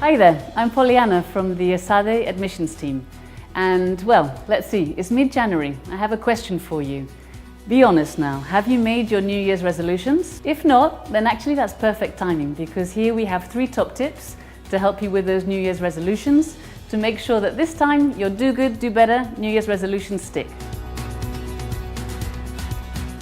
Hi there, I'm Pollyanna from the Esade admissions team. And well, let's see, it's mid-January. I have a question for you. Be honest now, have you made your New Year's resolutions? If not, then actually that's perfect timing, because here we have 3 top tips to help you with those New Year's resolutions to make sure that this time your do good, do better New Year's resolutions stick.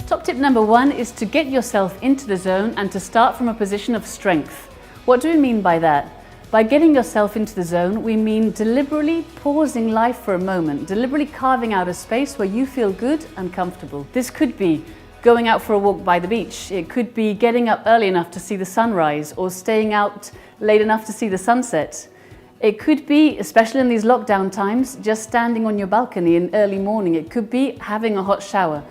Top tip number 1 is to get yourself into the zone and to start from a position of strength. What do we mean by that? By getting yourself into the zone, we mean deliberately pausing life for a moment, deliberately carving out a space where you feel good and comfortable. This could be going out for a walk by the beach. It could be getting up early enough to see the sunrise or staying out late enough to see the sunset. It could be, especially in these lockdown times, just standing on your balcony in early morning. It could be having a hot shower.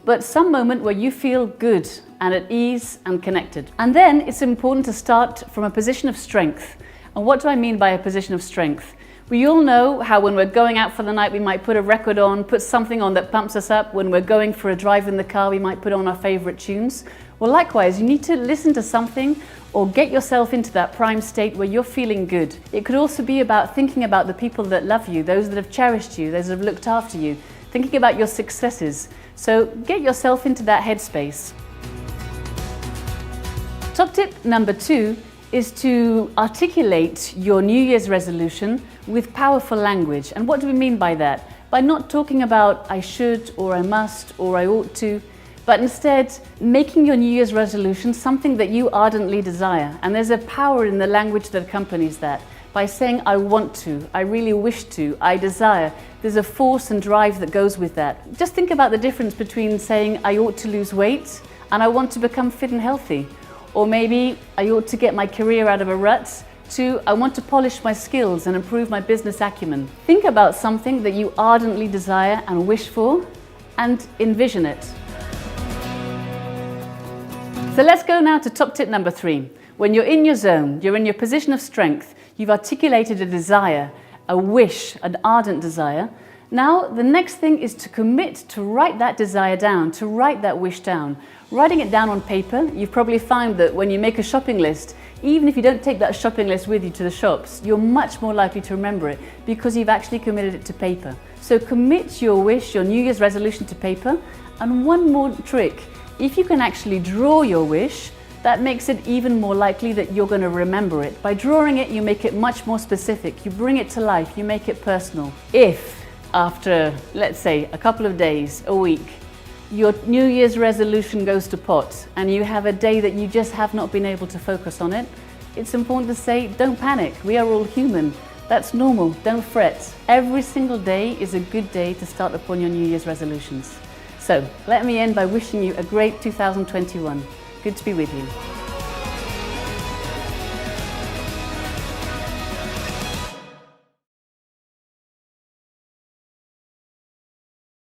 But some moment where you feel good and at ease and connected. And then it's important to start from a position of strength. And what do I mean by a position of strength? We all know how when we're going out for the night we might put a record on, put something on that pumps us up. When we're going for a drive in the car we might put on our favorite tunes. Well, likewise, you need to listen to something or get yourself into that prime state where you're feeling good. It could also be about thinking about the people that love you, those that have cherished you, those that have looked after you, thinking about your successes. So get yourself into that headspace. Top tip number 2 is to articulate your New Year's resolution with powerful language. And what do we mean by that? By not talking about I should or I must or I ought to, but instead making your New Year's resolution something that you ardently desire. And there's a power in the language that accompanies that. By saying I want to, I really wish to, I desire, there's a force and drive that goes with that. Just think about the difference between saying I ought to lose weight and I want to become fit and healthy. Or maybe I ought to get my career out of a rut, to I want to polish my skills and improve my business acumen. Think about something that you ardently desire and wish for and envision it. So let's go now to top tip number 3. When you're in your zone, you're in your position of strength, you've articulated a desire, a wish, an ardent desire. Now, the next thing is to commit to write that desire down, to write that wish down. Writing it down on paper, you've probably found that when you make a shopping list, even if you don't take that shopping list with you to the shops, you're much more likely to remember it because you've actually committed it to paper. So commit your wish, your New Year's resolution to paper. And one more trick, if you can actually draw your wish, that makes it even more likely that you're going to remember it. By drawing it, you make it much more specific. You bring it to life, you make it personal. If after, let's say, a couple of days, a week, your New Year's resolution goes to pot and you have a day that you just have not been able to focus on it, it's important to say, don't panic. We are all human. That's normal. Don't fret. Every single day is a good day to start upon your New Year's resolutions. So let me end by wishing you a great 2021. Good to be with you.